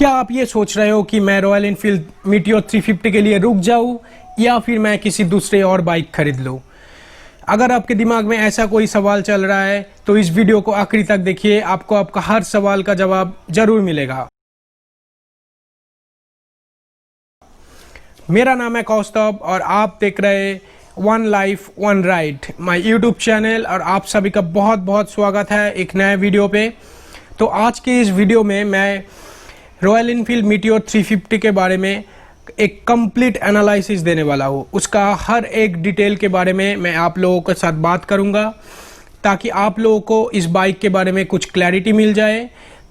क्या आप ये सोच रहे हो कि मैं रॉयल एनफील्ड मीटियोर 350 के लिए रुक जाऊं या फिर मैं किसी दूसरे और बाइक खरीद लूं? अगर आपके दिमाग में ऐसा कोई सवाल चल रहा है तो इस वीडियो को आखिरी तक देखिए, आपको आपका हर सवाल का जवाब जरूर मिलेगा। मेरा नाम है कौस्तुभ और आप देख रहे one life one ride my YouTube channel, और आप सभी का बहुत बहुत स्वागत है एक नए वीडियो पे। तो आज के इस वीडियो में मैं रॉयल एनफील्ड मीटियोर 350 के बारे में एक कंप्लीट एनालिसिस देने वाला हूँ। उसका हर एक डिटेल के बारे में मैं आप लोगों के साथ बात करूँगा ताकि आप लोगों को इस बाइक के बारे में कुछ क्लैरिटी मिल जाए,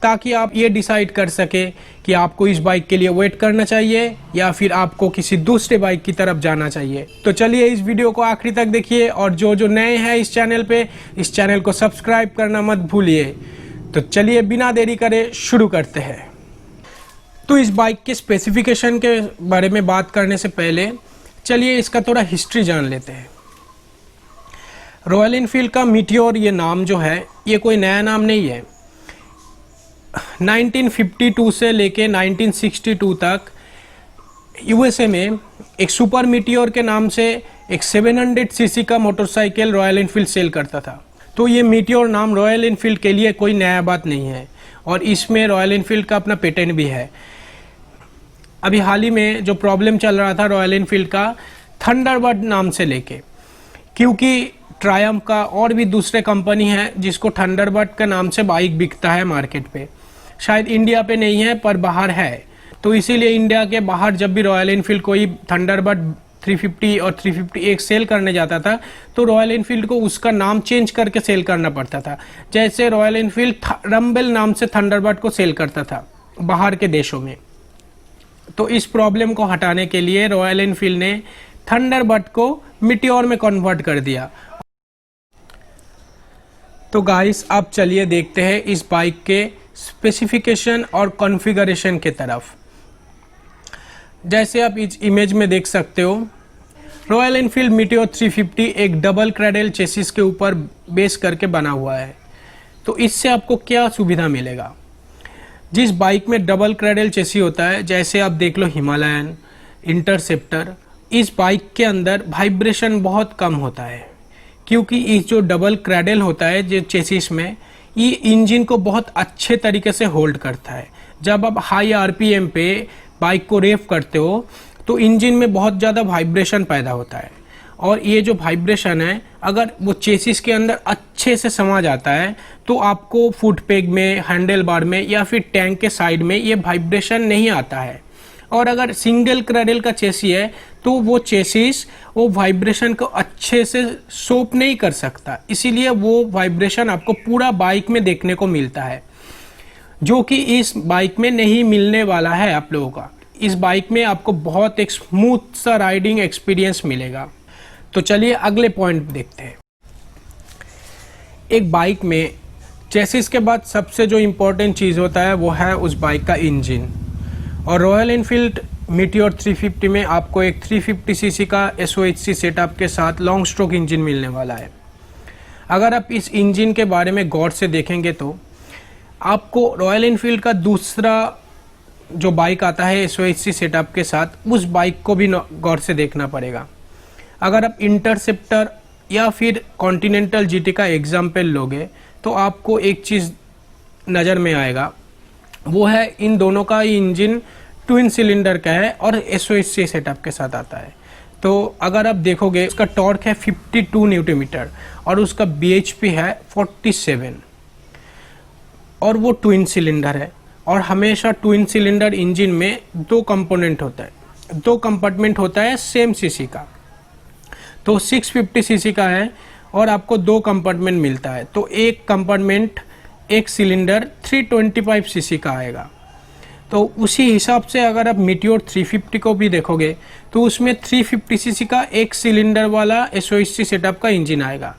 ताकि आप ये डिसाइड कर सके कि आपको इस बाइक के लिए वेट करना चाहिए या फिर आपको किसी दूसरे बाइक की तरफ जाना चाहिए। तो चलिए इस वीडियो को आखिरी तक देखिए, और जो नए हैं इस चैनल पे, इस चैनल को सब्सक्राइब करना मत भूलिए। तो चलिए बिना देरी करे शुरू करते हैं। तो इस बाइक के स्पेसिफिकेशन के बारे में बात करने से पहले चलिए इसका थोड़ा हिस्ट्री जान लेते हैं। रॉयल एनफील्ड का मीटियोर ये नाम जो है ये कोई नया नाम नहीं है। 1952 से लेके 1962 तक यूएसए में एक सुपर मीटियोर के नाम से एक 700 सीसी का मोटरसाइकिल रॉयल एनफील्ड सेल करता था। तो ये मीटियोर नाम रॉयल एनफील्ड के लिए कोई नया बात नहीं है, और इसमें रॉयल एनफील्ड का अपना पेटेंट भी है। अभी हाल ही में जो प्रॉब्लम चल रहा था रॉयल एनफील्ड का थंडरबर्ड नाम से लेके, क्योंकि ट्रायम्फ का और भी दूसरे कंपनी है जिसको थंडरबर्ड का नाम से बाइक बिकता है मार्केट पे। शायद इंडिया पे नहीं है पर बाहर है, तो इसीलिए इंडिया के बाहर जब भी रॉयल एनफील्ड कोई थंडरबर्ड 350 और 350 सेल करने जाता था तो रॉयल एनफील्ड को उसका नाम चेंज करके सेल करना पड़ता था। जैसे रॉयल एनफील्ड रंबल नाम से थंडरबर्ड को सेल करता था बाहर के देशों में। तो इस प्रॉब्लम को हटाने के लिए रॉयल एनफील्ड ने थंडरबर्ड को मीटियोर में कन्वर्ट कर दिया। तो गाइस अब चलिए देखते हैं इस बाइक के स्पेसिफिकेशन और कॉन्फ़िगरेशन के तरफ। जैसे आप इस इमेज में देख सकते हो, रॉयल एनफील्ड मीटियोर 350 एक डबल क्रेडल चेसिस के ऊपर बेस करके बना हुआ है। तो इससे आपको क्या सुविधा मिलेगा? जिस बाइक में डबल क्रेडल चेसी होता है, जैसे आप देख लो हिमालयन, इंटरसेप्टर, इस बाइक के अंदर वाइब्रेशन बहुत कम होता है, क्योंकि इस जो डबल क्रेडल होता है जो चेसिस में, ये इंजन को बहुत अच्छे तरीके से होल्ड करता है। जब आप हाई आरपीएम पे बाइक को रेव करते हो तो इंजन में बहुत ज़्यादा वाइब्रेशन पैदा होता है, और ये जो वाइब्रेशन है अगर वो चेसिस के अंदर अच्छे से समा जाता है तो आपको फुट पेग में, हैंडल बार में या फिर टैंक के साइड में ये वाइब्रेशन नहीं आता है। और अगर सिंगल क्रेडल का चेसी है तो वो चेसिस वो वाइब्रेशन को अच्छे से सोप नहीं कर सकता, इसीलिए वो वाइब्रेशन आपको पूरा बाइक में देखने को मिलता है, जो कि इस बाइक में नहीं मिलने वाला है आप लोगों का। इस बाइक में आपको बहुत एक स्मूथ सा राइडिंग एक्सपीरियंस मिलेगा। तो चलिए अगले पॉइंट देखते हैं। एक बाइक में चेसिस के बाद सबसे जो इम्पोर्टेंट चीज़ होता है वो है उस बाइक का इंजन, और रॉयल एनफील्ड मीटियोर 350 में आपको एक 350 सीसी का SOHC सेटअप के साथ लॉन्ग स्ट्रोक इंजन मिलने वाला है। अगर आप इस इंजन के बारे में गौर से देखेंगे तो आपको रॉयल एनफील्ड का दूसरा जो बाइक आता है SOHC सेटअप के साथ, उस बाइक को भी गौर से देखना पड़ेगा। अगर आप इंटरसेप्टर या फिर कॉन्टिनेंटल GT का एग्जाम्पल लोगे तो आपको एक चीज़ नज़र में आएगा, वो है इन दोनों का इंजन ट्विन सिलेंडर का है और SOHC सेटअप के साथ आता है। तो अगर आप देखोगे उसका टॉर्क है 52 न्यूटन मीटर और उसका BHP है 47, और वो ट्विन सिलेंडर है। और हमेशा ट्विन सिलेंडर इंजन में दो कंपोनेंट होता है, दो कंपार्टमेंट होता है सेम सीसी का। तो 650 सीसी का है और आपको दो कंपार्टमेंट मिलता है, तो एक कंपार्टमेंट एक सिलेंडर 325 सीसी का आएगा। तो उसी हिसाब से अगर आप मीटियोर 350 को भी देखोगे तो उसमें 350 सीसी का एक सिलेंडर वाला SOHC सेटअप का इंजन आएगा।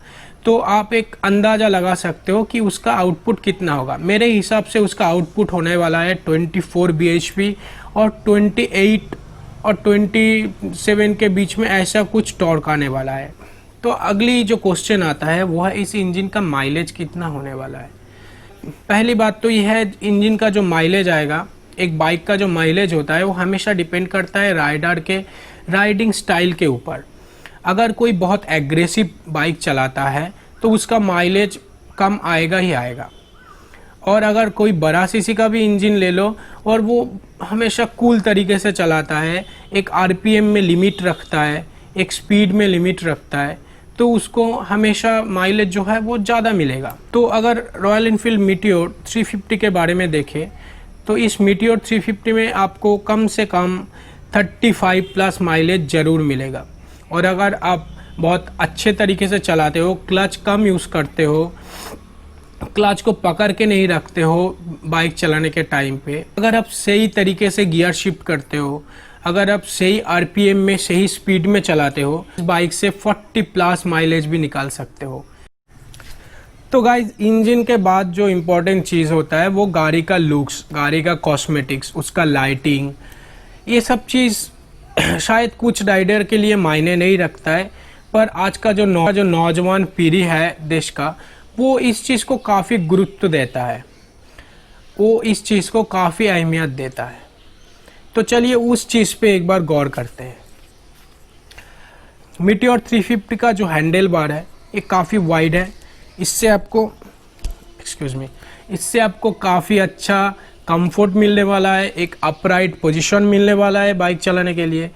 तो आप एक अंदाज़ा लगा सकते हो कि उसका आउटपुट कितना होगा। मेरे हिसाब से उसका आउटपुट होने वाला है 24 BHP और 28 और 27 के बीच में ऐसा कुछ टॉर्क आने वाला है। तो अगली जो क्वेश्चन आता है वो है इस इंजन का माइलेज कितना होने वाला है। पहली बात तो यह है इंजन का जो माइलेज आएगा एक बाइक का जो माइलेज होता है वो हमेशा डिपेंड करता है राइडर के राइडिंग स्टाइल के ऊपर। अगर कोई बहुत एग्रेसिव बाइक चलाता है तो उसका माइलेज कम आएगा ही आएगा। और अगर कोई बड़ा सीसी का भी इंजन ले लो और वो हमेशा कूल तरीके से चलाता है, एक आरपीएम में लिमिट रखता है, एक स्पीड में लिमिट रखता है, तो उसको हमेशा माइलेज जो है वो ज़्यादा मिलेगा। तो अगर रॉयल एनफील्ड मीटियोर 350 के बारे में देखें तो इस मीटियोर 350 में आपको कम से कम 35 प्लस माइलेज ज़रूर मिलेगा। और अगर आप बहुत अच्छे तरीके से चलाते हो, क्लच कम यूज़ करते हो, क्लच को पकड़ के नहीं रखते हो बाइक चलाने के टाइम पे, अगर आप सही तरीके से गियर शिफ्ट करते हो, अगर आप सही आरपीएम में सही स्पीड में चलाते हो, इस बाइक से 40 प्लस माइलेज भी निकाल सकते हो। तो गाइज, इंजन के बाद जो इम्पोर्टेंट चीज़ होता है वो गाड़ी का लुक्स, गाड़ी का कॉस्मेटिक्स, उसका लाइटिंग, ये सब चीज़ शायद कुछ राइडर के लिए मायने नहीं रखता है, पर आज का जो नौजवान पीढ़ी है देश का, वो इस चीज़ को काफ़ी गुरुत्व देता है, वो इस चीज़ को काफ़ी अहमियत देता है। तो चलिए उस चीज़ पे एक बार गौर करते हैं। मीटियोर 350 का जो हैंडल बार है ये काफ़ी वाइड है, इससे आपको काफ़ी अच्छा कंफर्ट मिलने वाला है, एक अपराइट पोजीशन मिलने वाला है बाइक चलाने के लिए।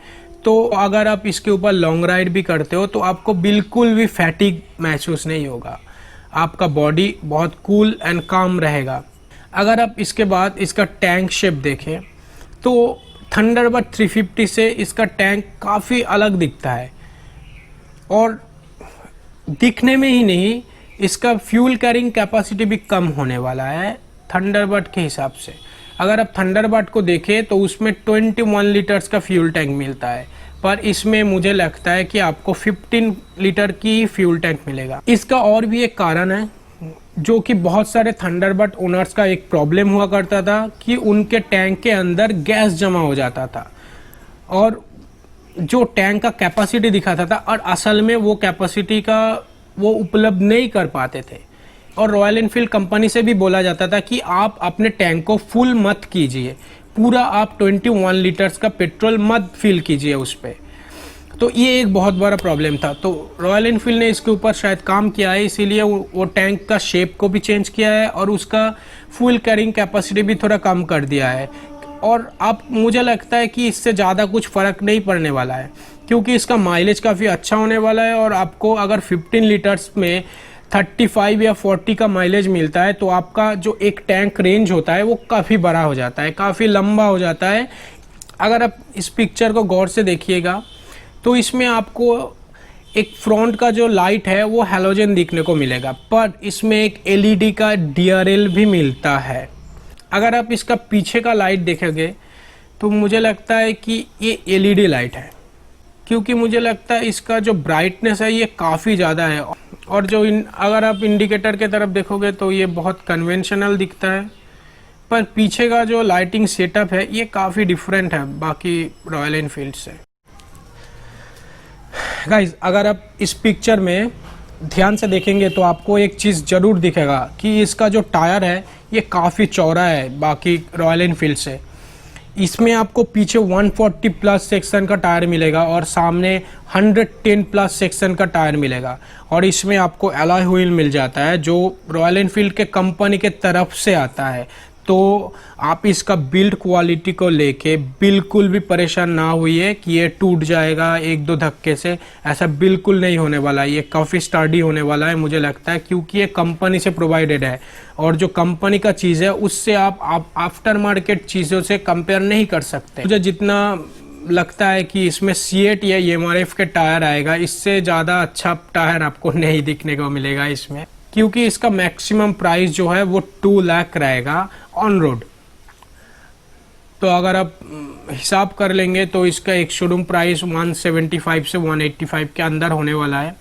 तो अगर आप इसके ऊपर लॉन्ग राइड भी करते हो तो आपको बिल्कुल भी फैटिग महसूस नहीं होगा, आपका बॉडी बहुत कूल एंड काम रहेगा। अगर आप इसके बाद इसका टैंक शेप देखें तो थंडरबर्ड 350 से इसका टैंक काफ़ी अलग दिखता है, और दिखने में ही नहीं, इसका फ्यूल कैरिंग कैपेसिटी भी कम होने वाला है थंडरबर्ड के हिसाब से। अगर आप थंडरबर्ड को देखें तो उसमें 21 लीटर्स का फ्यूल टैंक मिलता है, पर इसमें मुझे लगता है कि आपको 15 लीटर की फ्यूल टैंक मिलेगा। इसका और भी एक कारण है जो कि बहुत सारे थंडरबर्ड ओनर्स का एक प्रॉब्लम हुआ करता था कि उनके टैंक के अंदर गैस जमा हो जाता था और जो टैंक का कैपेसिटी दिखाता था और असल में वो कैपेसिटी का वो उपलब्ध नहीं कर पाते थे। और रॉयल एनफील्ड कंपनी से भी बोला जाता था कि आप अपने टैंक को फुल मत कीजिए, पूरा आप 21 लीटर्स का पेट्रोल मत फिल कीजिए उस पर। तो ये एक बहुत बड़ा प्रॉब्लम था। तो रॉयल एनफील्ड ने इसके ऊपर शायद काम किया है, इसीलिए वो टैंक का शेप को भी चेंज किया है और उसका फुल कैरिंग कैपेसिटी भी थोड़ा कम कर दिया है। और अब मुझे लगता है कि इससे ज़्यादा कुछ फ़र्क नहीं पड़ने वाला है, क्योंकि इसका माइलेज काफ़ी अच्छा होने वाला है। और आपको अगर 15 लीटर्स में 35 या 40 का माइलेज मिलता है तो आपका जो एक टैंक रेंज होता है वो काफ़ी बड़ा हो जाता है, काफ़ी लंबा हो जाता है। अगर आप इस पिक्चर को गौर से देखिएगा तो इसमें आपको एक फ्रंट का जो लाइट है वो हैलोजन दिखने को मिलेगा, पर इसमें एक एलईडी का डीआरएल भी मिलता है। अगर आप इसका पीछे का लाइट देखेंगे तो मुझे लगता है कि ये एलईडी लाइट है, क्योंकि मुझे लगता है इसका जो ब्राइटनेस है ये काफ़ी ज़्यादा है। और जो अगर आप इंडिकेटर के तरफ देखोगे तो ये बहुत कन्वेंशनल दिखता है, पर पीछे का जो लाइटिंग सेटअप है ये काफ़ी डिफरेंट है बाकी रॉयल एनफील्ड से। गाइज, अगर आप इस पिक्चर में ध्यान से देखेंगे तो आपको एक चीज़ ज़रूर दिखेगा कि इसका जो टायर है ये काफ़ी चौड़ा है बाकी रॉयल एनफील्ड से। इसमें आपको पीछे 140 प्लस सेक्शन का टायर मिलेगा और सामने 110 प्लस सेक्शन का टायर मिलेगा। और इसमें आपको अलॉय व्हील मिल जाता है जो रॉयल एनफील्ड के कंपनी के तरफ से आता है। तो आप इसका बिल्ड क्वालिटी को लेके बिल्कुल भी परेशान ना होइए कि ये टूट जाएगा एक दो धक्के से, ऐसा बिल्कुल नहीं होने वाला है। ये काफ़ी स्टडी होने वाला है मुझे लगता है, क्योंकि ये कंपनी से प्रोवाइडेड है और जो कंपनी का चीज़ है उससे आप आफ्टर मार्केट चीज़ों से कंपेयर नहीं कर सकते। मुझे जितना लगता है कि इसमें C8 या एमआरएफ के टायर आएगा, इससे ज़्यादा अच्छा टायर आपको नहीं दिखने को मिलेगा इसमें, क्योंकि इसका मैक्सिमम प्राइस जो है वो 2 लाख रहेगा ऑन रोड। तो अगर आप हिसाब कर लेंगे तो इसका एक शोरूम प्राइस 175 से 185 के अंदर होने वाला है।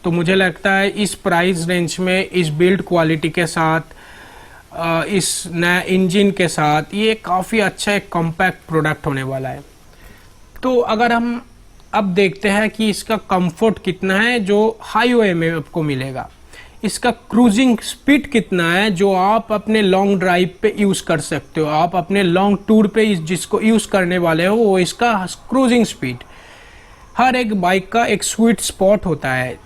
तो मुझे लगता है इस प्राइस रेंज में इस बिल्ड क्वालिटी के साथ, इस नया इंजन के साथ, ये काफ़ी अच्छा एक कॉम्पैक्ट प्रोडक्ट होने वाला है। तो अगर हम अब देखते हैं कि इसका कंफर्ट कितना है जो हाईवे में आपको मिलेगा। इसका क्रूजिंग स्पीड कितना है जो आप अपने लॉन्ग ड्राइव पे यूज़ कर सकते हो, आप अपने लॉन्ग टूर पे जिसको यूज़ करने वाले हो वो इसका क्रूजिंग स्पीड। हर एक बाइक का एक स्वीट स्पॉट होता है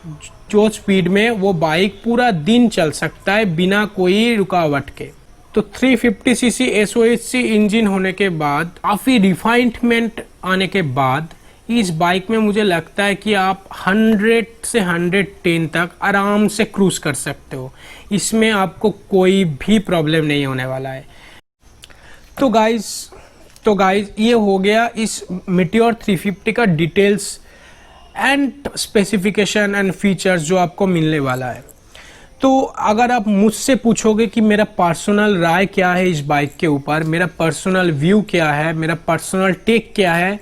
जो स्पीड में वो बाइक पूरा दिन चल सकता है बिना कोई रुकावट के। तो 350 सीसी SOHC इंजन होने के बाद, काफ़ी रिफाइनमेंट आने के बाद इस बाइक में मुझे लगता है कि आप 100 से 110 तक आराम से क्रूज कर सकते हो। इसमें आपको कोई भी प्रॉब्लम नहीं होने वाला है। तो गाइस ये हो गया इस मीटियोर 350 का details and specification and features जो आपको मिलने वाला है। तो अगर आप मुझसे पूछोगे कि मेरा पर्सनल राय क्या है इस बाइक के ऊपर, मेरा पर्सनल व्यू क्या है, मेरा पर्सनल टेक क्या है,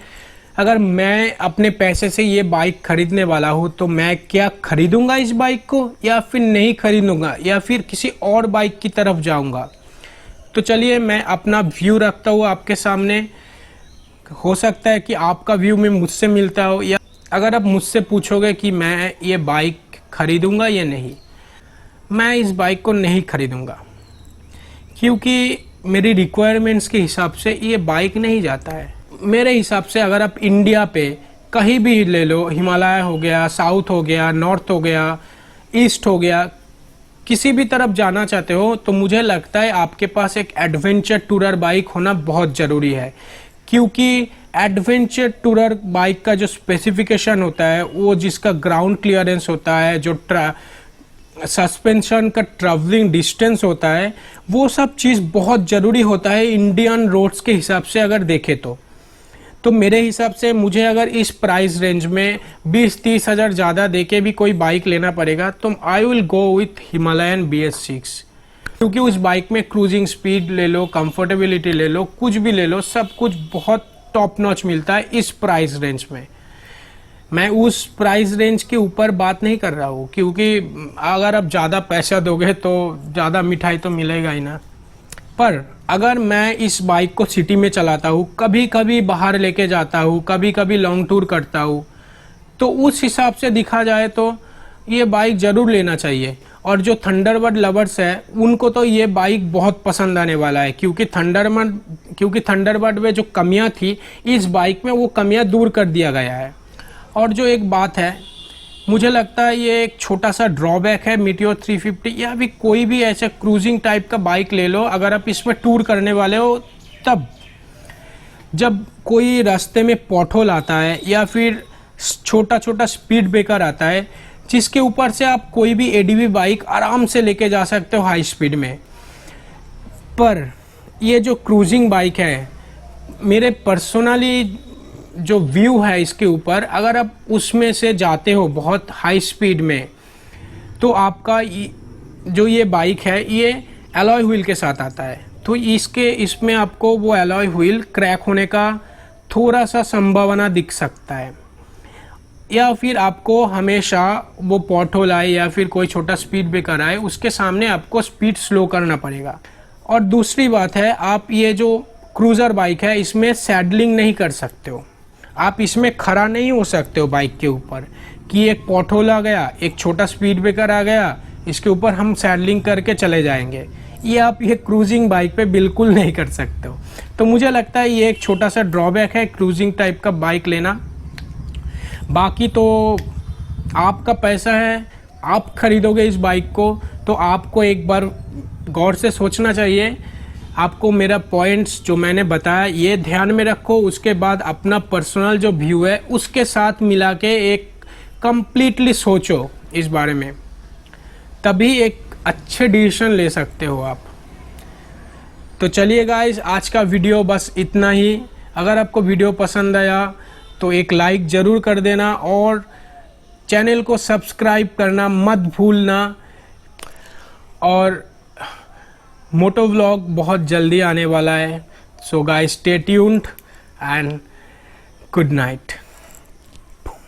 अगर मैं अपने पैसे से ये बाइक खरीदने वाला हूँ तो मैं क्या खरीदूंगा इस बाइक को या फिर नहीं खरीदूंगा या फिर किसी और बाइक की तरफ जाऊंगा, तो चलिए मैं अपना व्यू रखता हूँ आपके सामने। हो सकता है कि आपका व्यू में मुझसे मिलता हो, या अगर आप मुझसे पूछोगे कि मैं ये बाइक खरीदूंगा या नहीं, मैं इस बाइक को नहीं खरीदूंगा क्योंकि मेरी रिक्वायरमेंट्स के हिसाब से ये बाइक नहीं जाता है। मेरे हिसाब से अगर आप इंडिया पे कहीं भी ले लो, हिमालय हो गया, साउथ हो गया, नॉर्थ हो गया, ईस्ट हो गया, किसी भी तरफ जाना चाहते हो तो मुझे लगता है आपके पास एक एडवेंचर टूरर बाइक होना बहुत ज़रूरी है। क्योंकि एडवेंचर टूरर बाइक का जो स्पेसिफिकेशन होता है, वो जिसका ग्राउंड क्लियरेंस होता है, जो सस्पेंशन का ट्रैवलिंग डिस्टेंस होता है, वो सब चीज़ बहुत ज़रूरी होता है इंडियन रोड्स के हिसाब से अगर देखें तो मेरे हिसाब से मुझे अगर इस प्राइस रेंज में 20-30 हज़ार ज़्यादा देके भी कोई बाइक लेना पड़ेगा तो I will go with Himalayan BS6। क्योंकि उस बाइक में क्रूजिंग स्पीड ले लो, कंफर्टेबिलिटी ले लो, कुछ भी ले लो, सब कुछ बहुत टॉप नॉच मिलता है इस प्राइस रेंज में। मैं उस प्राइस रेंज के ऊपर बात नहीं कर रहा हूँ, क्योंकि अगर आप ज़्यादा पैसा दोगे तो ज़्यादा मिठाई तो मिलेगा ही ना। पर अगर मैं इस बाइक को सिटी में चलाता हूँ, कभी कभी बाहर लेके जाता हूँ, कभी कभी लॉन्ग टूर करता हूँ, तो उस हिसाब से देखा जाए तो ये बाइक ज़रूर लेना चाहिए। और जो थंडरबर्ड लवर्स है उनको तो ये बाइक बहुत पसंद आने वाला है, क्योंकि थंडरबर्ड में जो कमियाँ थी इस बाइक में वो कमियाँ दूर कर दिया गया है। और जो एक बात है, मुझे लगता है ये एक छोटा सा ड्रॉबैक है मीटियोर 350 या भी कोई भी ऐसे क्रूजिंग टाइप का बाइक ले लो, अगर आप इसमें टूर करने वाले हो, तब जब कोई रास्ते में पॉटहोल आता है या फिर छोटा छोटा स्पीड ब्रेकर आता है जिसके ऊपर से आप कोई भी ADV बाइक आराम से लेके जा सकते हो हाई स्पीड में। पर ये जो क्रूजिंग बाइक है, मेरे पर्सनली जो व्यू है इसके ऊपर, अगर आप उसमें से जाते हो बहुत हाई स्पीड में तो आपका जो ये बाइक है ये एलॉय व्हील के साथ आता है, तो इसमें आपको वो एलॉय व्हील क्रैक होने का थोड़ा सा संभावना दिख सकता है, या फिर आपको हमेशा वो पॉटहोल आए या फिर कोई छोटा स्पीड ब्रेकर आए उसके सामने आपको स्पीड स्लो करना पड़ेगा। और दूसरी बात है, आप ये जो क्रूज़र बाइक है इसमें सैडलिंग नहीं कर सकते हो, आप इसमें खड़ा नहीं हो सकते हो बाइक के ऊपर कि एक पॉटहोल आ गया, एक छोटा स्पीड ब्रेकर आ गया, इसके ऊपर हम सैडलिंग करके चले जाएंगे। ये आप ये क्रूजिंग बाइक पे बिल्कुल नहीं कर सकते हो। तो मुझे लगता है ये एक छोटा सा ड्रॉबैक है क्रूजिंग टाइप का बाइक लेना। बाकी तो आपका पैसा है, आप खरीदोगे इस बाइक को तो आपको एक बार गौर से सोचना चाहिए। आपको मेरा पॉइंट्स जो मैंने बताया ये ध्यान में रखो, उसके बाद अपना पर्सनल जो व्यू है उसके साथ मिला के एक कंप्लीटली सोचो इस बारे में, तभी एक अच्छे डिसीजन ले सकते हो आप। तो चलिए गाइस, आज का वीडियो बस इतना ही। अगर आपको वीडियो पसंद आया तो एक लाइक ज़रूर कर देना और चैनल को सब्सक्राइब करना मत भूलना। और मोटो व्लॉग बहुत जल्दी आने वाला है, so guys stay tuned and good night.